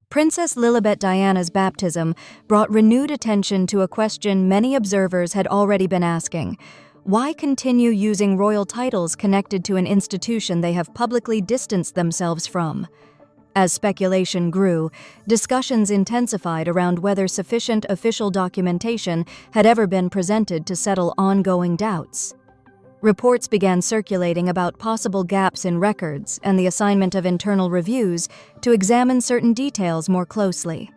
Princess Lilibet Diana's baptism brought renewed attention to a question many observers had already been asking. Why continue using royal titles connected to an institution they have publicly distanced themselves from? As speculation grew, discussions intensified around whether sufficient official documentation had ever been presented to settle ongoing doubts. Reports began circulating about possible gaps in records and the assignment of internal reviews to examine certain details more closely.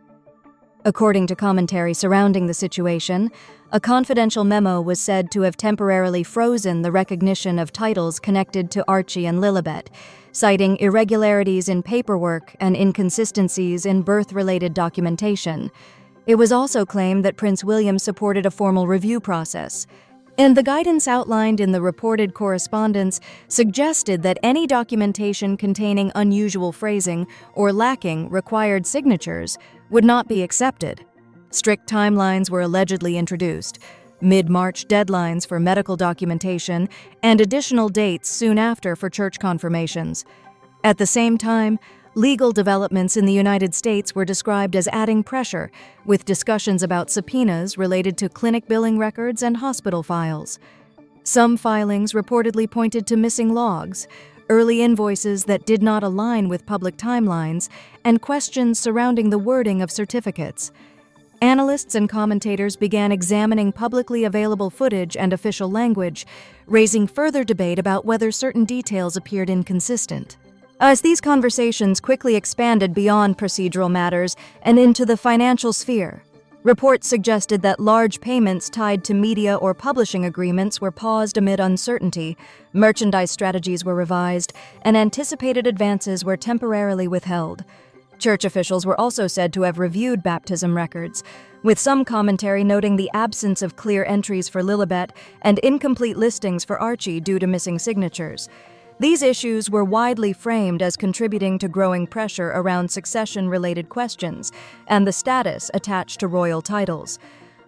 According to commentary surrounding the situation, a confidential memo was said to have temporarily frozen the recognition of titles connected to Archie and Lilibet, citing irregularities in paperwork and inconsistencies in birth-related documentation. It was also claimed that Prince William supported a formal review process, and the guidance outlined in the reported correspondence suggested that any documentation containing unusual phrasing or lacking required signatures would not be accepted. Strict timelines were allegedly introduced, mid-March deadlines for medical documentation, and additional dates soon after for church confirmations. At the same time, legal developments in the United States were described as adding pressure, with discussions about subpoenas related to clinic billing records and hospital files. Some filings reportedly pointed to missing logs, early invoices that did not align with public timelines, and questions surrounding the wording of certificates. Analysts and commentators began examining publicly available footage and official language, raising further debate about whether certain details appeared inconsistent. As these conversations quickly expanded beyond procedural matters and into the financial sphere, reports suggested that large payments tied to media or publishing agreements were paused amid uncertainty, merchandise strategies were revised, and anticipated advances were temporarily withheld. Church officials were also said to have reviewed baptism records, with some commentary noting the absence of clear entries for Lilibet and incomplete listings for Archie due to missing signatures. These issues were widely framed as contributing to growing pressure around succession-related questions and the status attached to royal titles.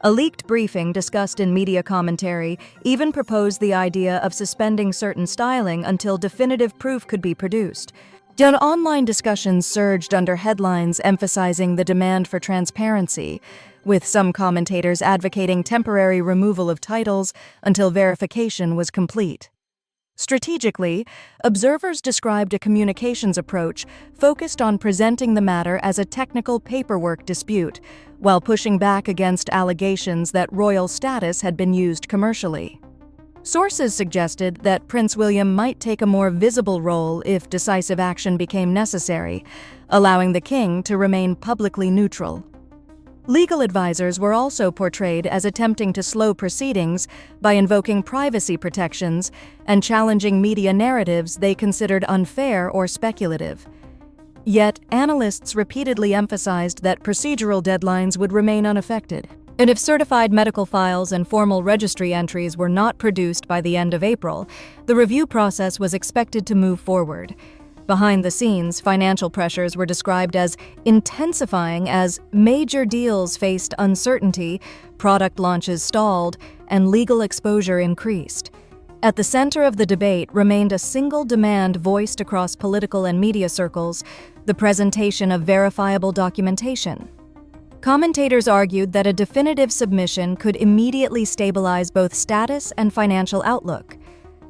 A leaked briefing discussed in media commentary even proposed the idea of suspending certain styling until definitive proof could be produced. Online discussions surged under headlines emphasizing the demand for transparency, with some commentators advocating temporary removal of titles until verification was complete. Strategically, observers described a communications approach focused on presenting the matter as a technical paperwork dispute, while pushing back against allegations that royal status had been used commercially. Sources suggested that Prince William might take a more visible role if decisive action became necessary, allowing the king to remain publicly neutral. Legal advisors were also portrayed as attempting to slow proceedings by invoking privacy protections and challenging media narratives they considered unfair or speculative. Yet, analysts repeatedly emphasized that procedural deadlines would remain unaffected, and if certified medical files and formal registry entries were not produced by the end of April, the review process was expected to move forward. Behind the scenes, financial pressures were described as intensifying as major deals faced uncertainty, product launches stalled, and legal exposure increased. At the center of the debate remained a single demand voiced across political and media circles: the presentation of verifiable documentation. Commentators argued that a definitive submission could immediately stabilize both status and financial outlook.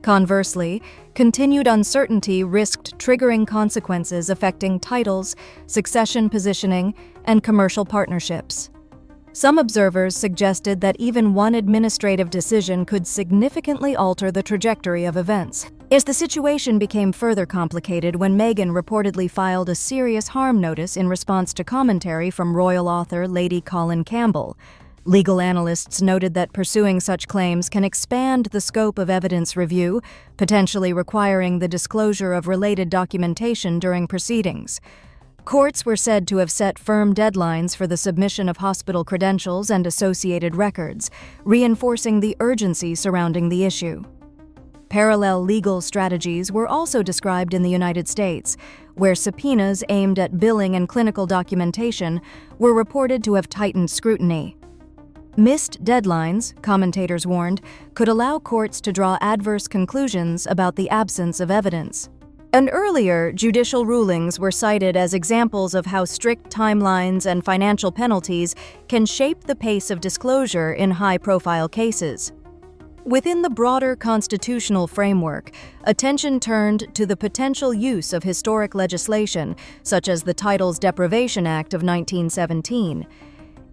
Conversely, continued uncertainty risked triggering consequences affecting titles, succession positioning, and commercial partnerships. Some observers suggested that even one administrative decision could significantly alter the trajectory of events, as the situation became further complicated when Meghan reportedly filed a serious harm notice in response to commentary from royal author Lady Colin Campbell. Legal analysts noted that pursuing such claims can expand the scope of evidence review, potentially requiring the disclosure of related documentation during proceedings. Courts were said to have set firm deadlines for the submission of hospital credentials and associated records, reinforcing the urgency surrounding the issue. Parallel legal strategies were also described in the United States, where subpoenas aimed at billing and clinical documentation were reported to have tightened scrutiny. Missed deadlines, commentators warned, could allow courts to draw adverse conclusions about the absence of evidence. And earlier, judicial rulings were cited as examples of how strict timelines and financial penalties can shape the pace of disclosure in high-profile cases. Within the broader constitutional framework, attention turned to the potential use of historic legislation, such as the Titles Deprivation Act of 1917.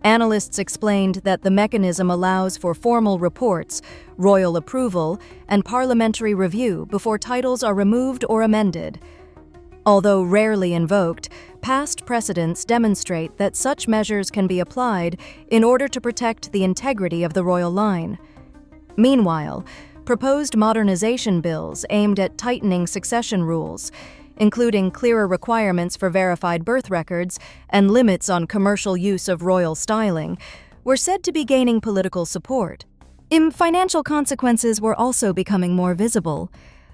Analysts explained that the mechanism allows for formal reports, royal approval, and parliamentary review before titles are removed or amended. Although rarely invoked, past precedents demonstrate that such measures can be applied in order to protect the integrity of the royal line. Meanwhile, proposed modernization bills aimed at tightening succession rules, including clearer requirements for verified birth records and limits on commercial use of royal styling, were said to be gaining political support. Financial consequences were also becoming more visible.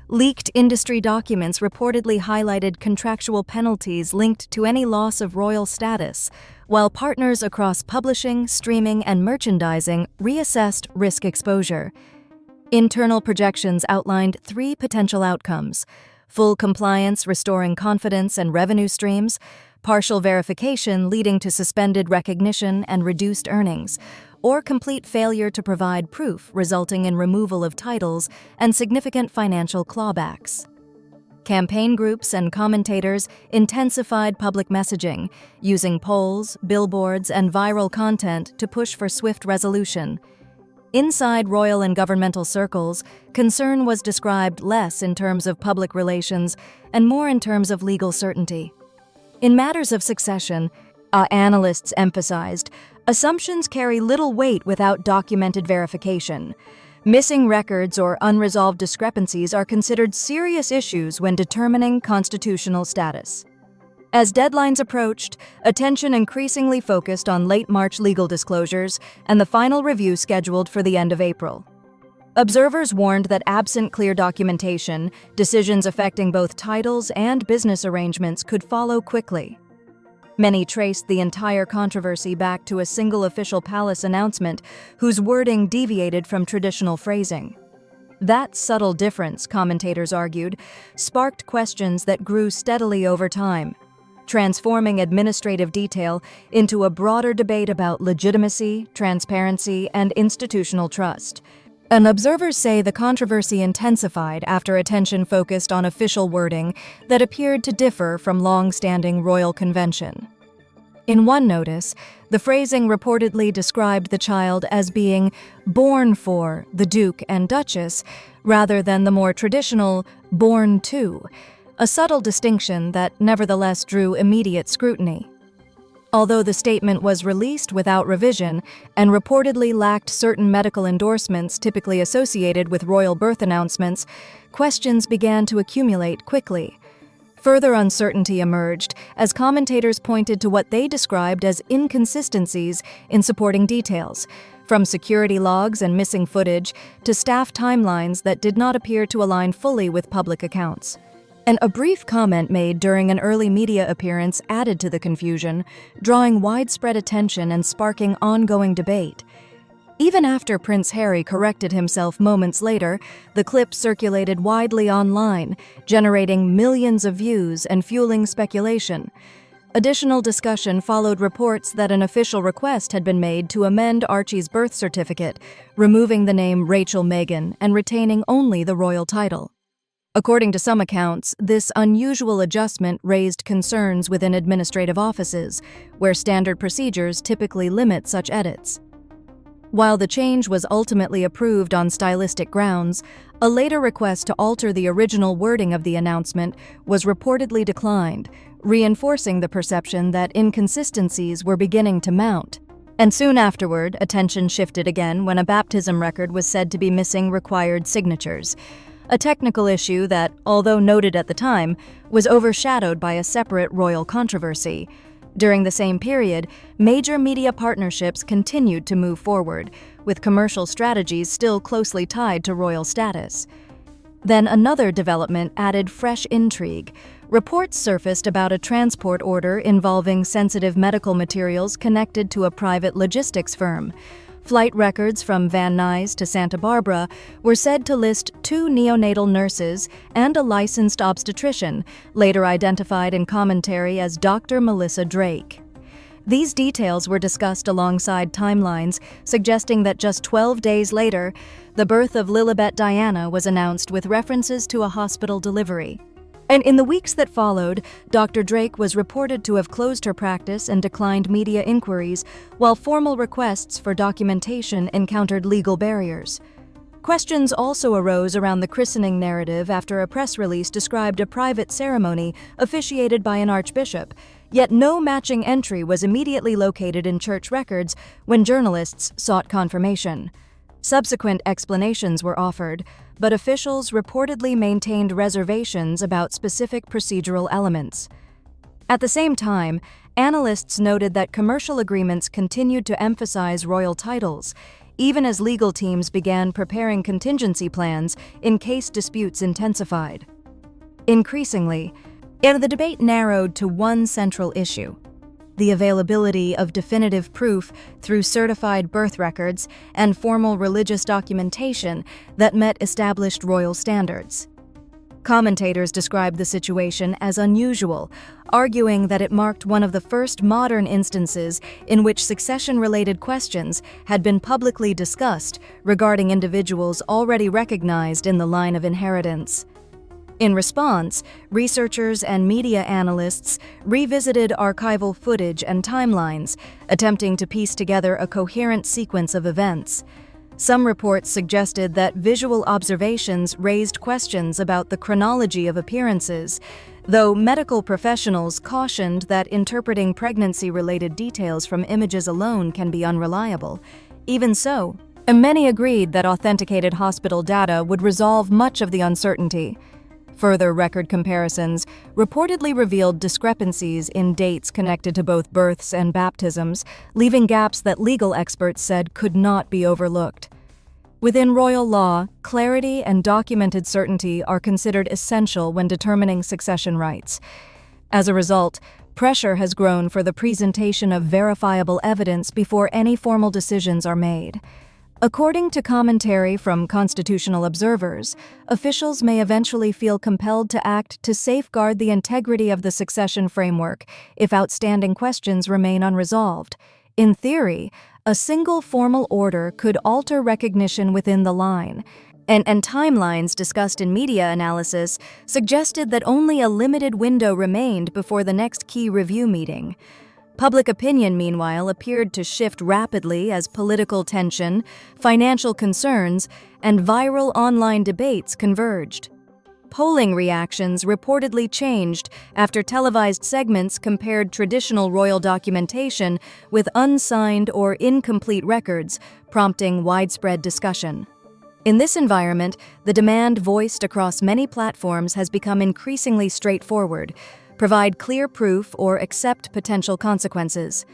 Leaked industry documents reportedly highlighted contractual penalties linked to any loss of royal status, while partners across publishing, streaming, and merchandising reassessed risk exposure. Internal projections outlined 3 potential outcomes: full compliance restoring confidence and revenue streams, partial verification leading to suspended recognition and reduced earnings, or complete failure to provide proof resulting in removal of titles and significant financial clawbacks. Campaign groups and commentators intensified public messaging, using polls, billboards, and viral content to push for swift resolution. Inside royal and governmental circles, concern was described less in terms of public relations and more in terms of legal certainty. In matters of succession, analysts emphasized, assumptions carry little weight without documented verification. Missing records or unresolved discrepancies are considered serious issues when determining constitutional status. As deadlines approached, attention increasingly focused on late March legal disclosures and the final review scheduled for the end of April. Observers warned that absent clear documentation, decisions affecting both titles and business arrangements could follow quickly. Many traced the entire controversy back to a single official palace announcement whose wording deviated from traditional phrasing. That subtle difference, commentators argued, sparked questions that grew steadily over time, transforming administrative detail into a broader debate about legitimacy, transparency, and institutional trust. And observers say the controversy intensified after attention focused on official wording that appeared to differ from long-standing royal convention. In one notice, the phrasing reportedly described the child as being born for the Duke and Duchess rather than the more traditional born to, a subtle distinction that nevertheless drew immediate scrutiny. Although the statement was released without revision and reportedly lacked certain medical endorsements typically associated with royal birth announcements, questions began to accumulate quickly. Further uncertainty emerged as commentators pointed to what they described as inconsistencies in supporting details, from security logs and missing footage to staff timelines that did not appear to align fully with public accounts. And a brief comment made during an early media appearance added to the confusion, drawing widespread attention and sparking ongoing debate. Even after Prince Harry corrected himself moments later, the clip circulated widely online, generating millions of views and fueling speculation. Additional discussion followed reports that an official request had been made to amend Archie's birth certificate, removing the name Rachel Meghan and retaining only the royal title. According to some accounts, this unusual adjustment raised concerns within administrative offices, where standard procedures typically limit such edits. While the change was ultimately approved on stylistic grounds, a later request to alter the original wording of the announcement was reportedly declined, reinforcing the perception that inconsistencies were beginning to mount. And soon afterward, attention shifted again when a baptism record was said to be missing required signatures, a technical issue that, although noted at the time, was overshadowed by a separate royal controversy. During the same period, major media partnerships continued to move forward, with commercial strategies still closely tied to royal status. Then another development added fresh intrigue. Reports surfaced about a transport order involving sensitive medical materials connected to a private logistics firm. Flight records from Van Nuys to Santa Barbara were said to list 2 neonatal nurses and a licensed obstetrician, later identified in commentary as Dr. Melissa Drake. These details were discussed alongside timelines suggesting that just 12 days later, the birth of Lilibet Diana was announced with references to a hospital delivery. And in the weeks that followed, Dr. Drake was reported to have closed her practice and declined media inquiries, while formal requests for documentation encountered legal barriers. Questions also arose around the christening narrative after a press release described a private ceremony officiated by an archbishop, yet no matching entry was immediately located in church records when journalists sought confirmation. Subsequent explanations were offered, but officials reportedly maintained reservations about specific procedural elements. At the same time, analysts noted that commercial agreements continued to emphasize royal titles, even as legal teams began preparing contingency plans in case disputes intensified. Increasingly, the debate narrowed to one central issue: the availability of definitive proof through certified birth records and formal religious documentation that met established royal standards. Commentators described the situation as unusual, arguing that it marked one of the first modern instances in which succession-related questions had been publicly discussed regarding individuals already recognized in the line of inheritance. In response, researchers and media analysts revisited archival footage and timelines, attempting to piece together a coherent sequence of events. Some reports suggested that visual observations raised questions about the chronology of appearances, though medical professionals cautioned that interpreting pregnancy-related details from images alone can be unreliable. Even so, many agreed that authenticated hospital data would resolve much of the uncertainty. Further record comparisons reportedly revealed discrepancies in dates connected to both births and baptisms, leaving gaps that legal experts said could not be overlooked. Within royal law, clarity and documented certainty are considered essential when determining succession rights. As a result, pressure has grown for the presentation of verifiable evidence before any formal decisions are made. According to commentary from constitutional observers, officials may eventually feel compelled to act to safeguard the integrity of the succession framework if outstanding questions remain unresolved. In theory, a single formal order could alter recognition within the line, and timelines discussed in media analysis suggested that only a limited window remained before the next key review meeting. Public opinion, meanwhile, appeared to shift rapidly as political tension, financial concerns, and viral online debates converged. Polling reactions reportedly changed after televised segments compared traditional royal documentation with unsigned or incomplete records, prompting widespread discussion. In this environment, the demand voiced across many platforms has become increasingly straightforward: provide clear proof or accept potential consequences.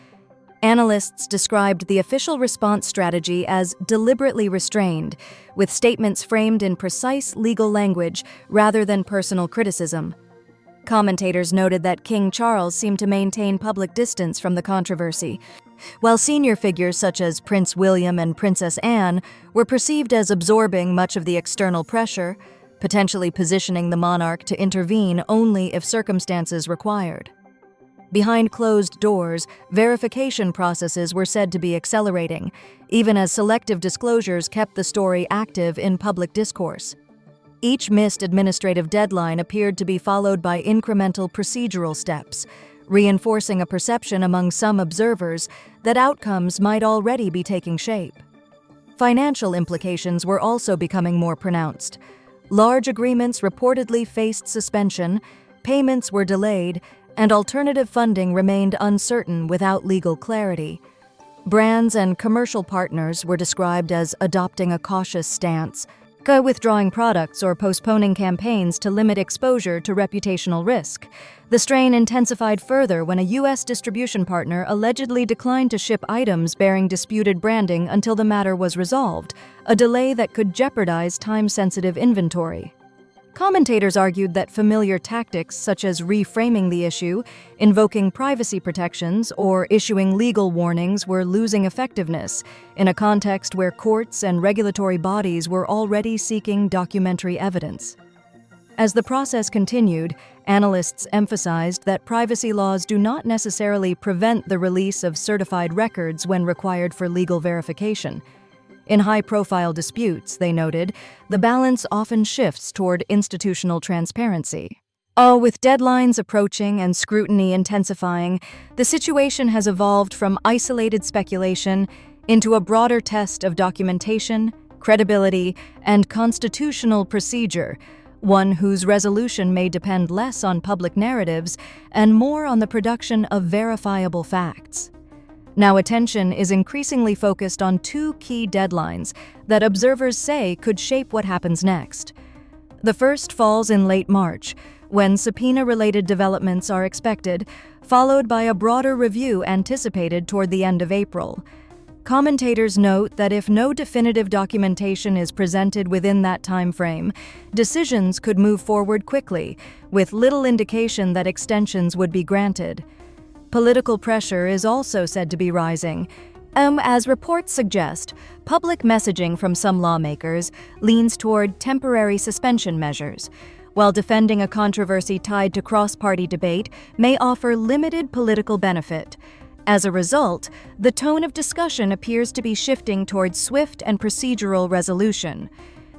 Analysts described the official response strategy as deliberately restrained, with statements framed in precise legal language rather than personal criticism. Commentators noted that King Charles seemed to maintain public distance from the controversy, while senior figures such as Prince William and Princess Anne were perceived as absorbing much of the external pressure, potentially positioning the monarch to intervene only if circumstances required. Behind closed doors, verification processes were said to be accelerating, even as selective disclosures kept the story active in public discourse. Each missed administrative deadline appeared to be followed by incremental procedural steps, reinforcing a perception among some observers that outcomes might already be taking shape. Financial implications were also becoming more pronounced. Large agreements reportedly faced suspension, payments were delayed, and alternative funding remained uncertain without legal clarity. Brands and commercial partners were described as adopting a cautious stance, withdrawing products or postponing campaigns to limit exposure to reputational risk. The strain intensified further when a U.S. distribution partner allegedly declined to ship items bearing disputed branding until the matter was resolved, a delay that could jeopardize time-sensitive inventory. Commentators argued that familiar tactics such as reframing the issue, invoking privacy protections, or issuing legal warnings were losing effectiveness in a context where courts and regulatory bodies were already seeking documentary evidence. As the process continued, analysts emphasized that privacy laws do not necessarily prevent the release of certified records when required for legal verification. In high-profile disputes, they noted, the balance often shifts toward institutional transparency. With deadlines approaching and scrutiny intensifying, the situation has evolved from isolated speculation into a broader test of documentation, credibility, and constitutional procedure, one whose resolution may depend less on public narratives and more on the production of verifiable facts. Now, attention is increasingly focused on two key deadlines that observers say could shape what happens next. The first falls in late March, when subpoena-related developments are expected, followed by a broader review anticipated toward the end of April. Commentators note that if no definitive documentation is presented within that time frame, decisions could move forward quickly, with little indication that extensions would be granted. Political pressure is also said to be rising. As reports suggest, public messaging from some lawmakers leans toward temporary suspension measures, while defending a controversy tied to cross-party debate may offer limited political benefit. As a result, the tone of discussion appears to be shifting toward swift and procedural resolution.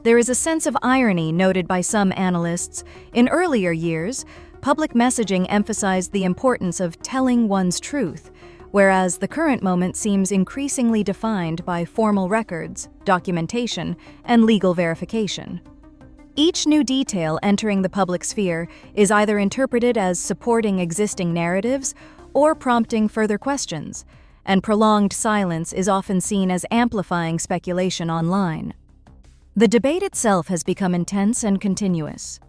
There is a sense of irony noted by some analysts. In earlier years, public messaging emphasized the importance of telling one's truth, whereas the current moment seems increasingly defined by formal records, documentation, and legal verification. Each new detail entering the public sphere is either interpreted as supporting existing narratives or prompting further questions, and prolonged silence is often seen as amplifying speculation online. The debate itself has become intense and continuous.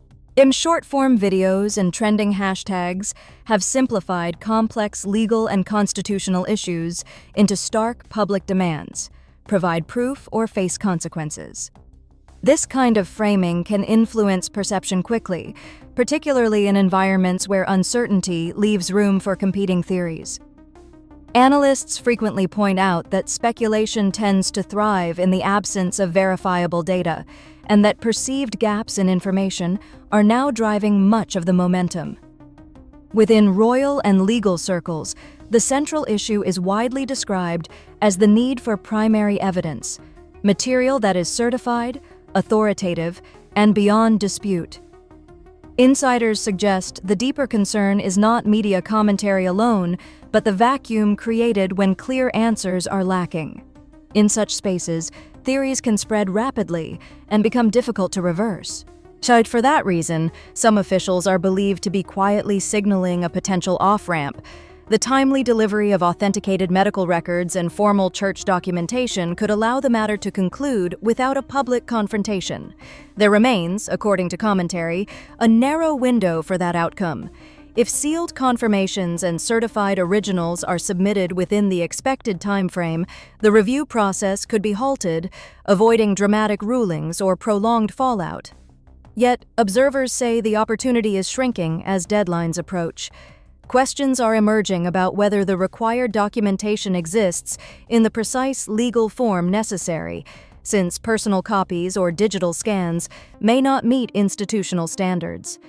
Short-form videos and trending hashtags have simplified complex legal and constitutional issues into stark public demands: provide proof or face consequences. This kind of framing can influence perception quickly, particularly in environments where uncertainty leaves room for competing theories. Analysts frequently point out that speculation tends to thrive in the absence of verifiable data, and that perceived gaps in information are now driving much of the momentum. Within royal and legal circles, the central issue is widely described as the need for primary evidence, material that is certified, authoritative, and beyond dispute. Insiders suggest the deeper concern is not media commentary alone, but the vacuum created when clear answers are lacking. In such spaces, theories can spread rapidly and become difficult to reverse. For that reason, some officials are believed to be quietly signaling a potential off-ramp. The timely delivery of authenticated medical records and formal church documentation could allow the matter to conclude without a public confrontation. There remains, according to commentary, a narrow window for that outcome. If sealed confirmations and certified originals are submitted within the expected timeframe, the review process could be halted, avoiding dramatic rulings or prolonged fallout. Yet, observers say the opportunity is shrinking as deadlines approach. Questions are emerging about whether the required documentation exists in the precise legal form necessary, since personal copies or digital scans may not meet institutional standards.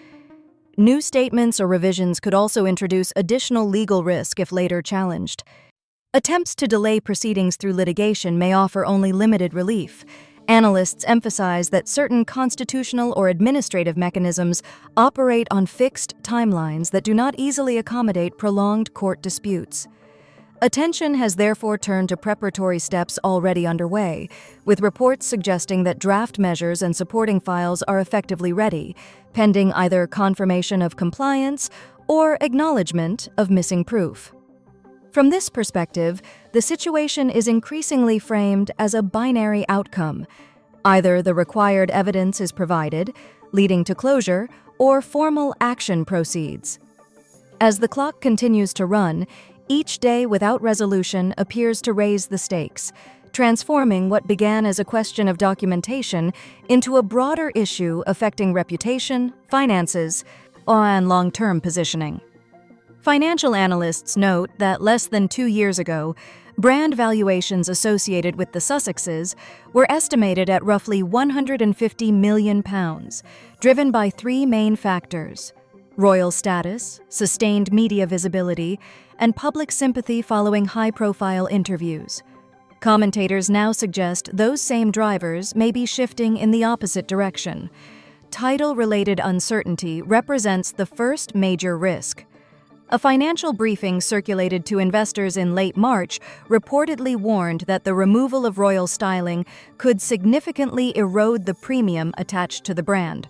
New statements or revisions could also introduce additional legal risk if later challenged. Attempts to delay proceedings through litigation may offer only limited relief. Analysts emphasize that certain constitutional or administrative mechanisms operate on fixed timelines that do not easily accommodate prolonged court disputes. Attention has therefore turned to preparatory steps already underway, with reports suggesting that draft measures and supporting files are effectively ready, pending either confirmation of compliance or acknowledgement of missing proof. From this perspective, the situation is increasingly framed as a binary outcome. Either the required evidence is provided, leading to closure, or formal action proceeds. As the clock continues to run, each day without resolution appears to raise the stakes, transforming what began as a question of documentation into a broader issue affecting reputation, finances, and long-term positioning. Financial analysts note that less than 2 years ago, brand valuations associated with the Sussexes were estimated at roughly £150 million, driven by 3 main factors: royal status, sustained media visibility, and public sympathy following high-profile interviews. Commentators now suggest those same drivers may be shifting in the opposite direction. Title-related uncertainty represents the first major risk. A financial briefing circulated to investors in late March reportedly warned that the removal of royal styling could significantly erode the premium attached to the brand,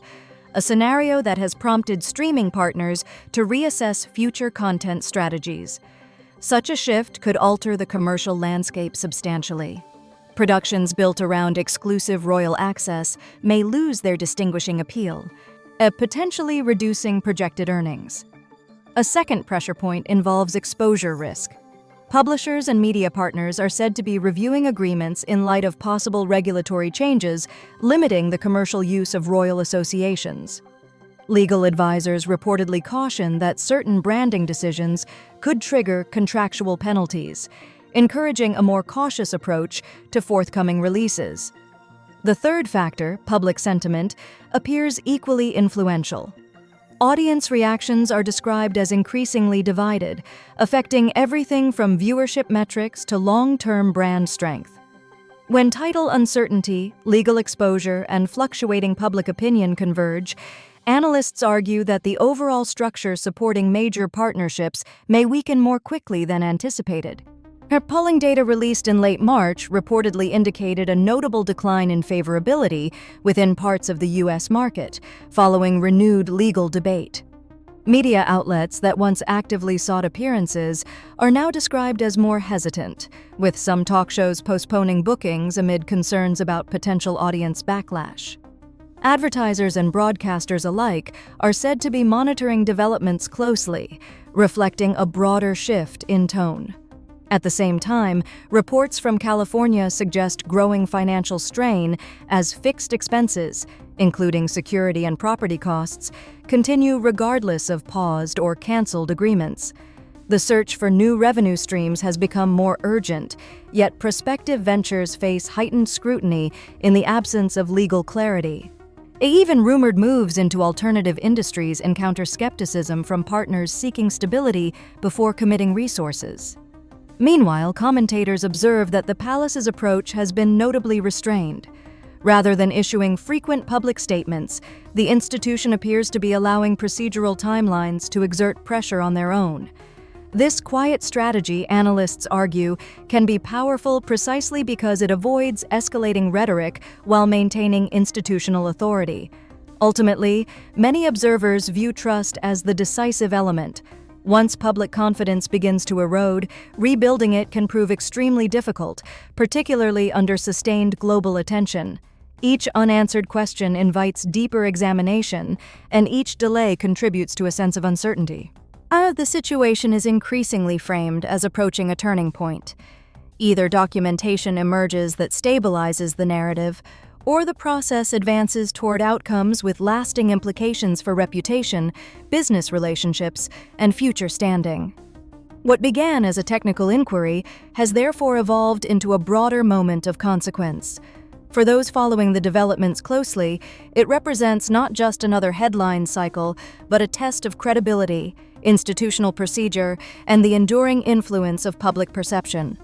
a scenario that has prompted streaming partners to reassess future content strategies. Such a shift could alter the commercial landscape substantially. Productions built around exclusive royal access may lose their distinguishing appeal, potentially reducing projected earnings. A second pressure point involves exposure risk. Publishers and media partners are said to be reviewing agreements in light of possible regulatory changes limiting the commercial use of royal associations. Legal advisors reportedly caution that certain branding decisions could trigger contractual penalties, encouraging a more cautious approach to forthcoming releases. The third factor, public sentiment, appears equally influential. Audience reactions are described as increasingly divided, affecting everything from viewership metrics to long-term brand strength. When title uncertainty, legal exposure, and fluctuating public opinion converge, analysts argue that the overall structure supporting major partnerships may weaken more quickly than anticipated. Polling data released in late March reportedly indicated a notable decline in favorability within parts of the U.S. market, following renewed legal debate. Media outlets that once actively sought appearances are now described as more hesitant, with some talk shows postponing bookings amid concerns about potential audience backlash. Advertisers and broadcasters alike are said to be monitoring developments closely, reflecting a broader shift in tone. At the same time, reports from California suggest growing financial strain as fixed expenses, including security and property costs, continue regardless of paused or canceled agreements. The search for new revenue streams has become more urgent, yet prospective ventures face heightened scrutiny in the absence of legal clarity. Even rumored moves into alternative industries encounter skepticism from partners seeking stability before committing resources. Meanwhile, commentators observe that the palace's approach has been notably restrained. Rather than issuing frequent public statements, the institution appears to be allowing procedural timelines to exert pressure on their own. This quiet strategy, analysts argue, can be powerful precisely because it avoids escalating rhetoric while maintaining institutional authority. Ultimately, many observers view trust as the decisive element. Once public confidence begins to erode, rebuilding it can prove extremely difficult, particularly under sustained global attention. Each unanswered question invites deeper examination, and each delay contributes to a sense of uncertainty. The situation is increasingly framed as approaching a turning point. Either documentation emerges that stabilizes the narrative, or the process advances toward outcomes with lasting implications for reputation, business relationships, and future standing. What began as a technical inquiry has therefore evolved into a broader moment of consequence. For those following the developments closely, it represents not just another headline cycle, but a test of credibility, institutional procedure, and the enduring influence of public perception.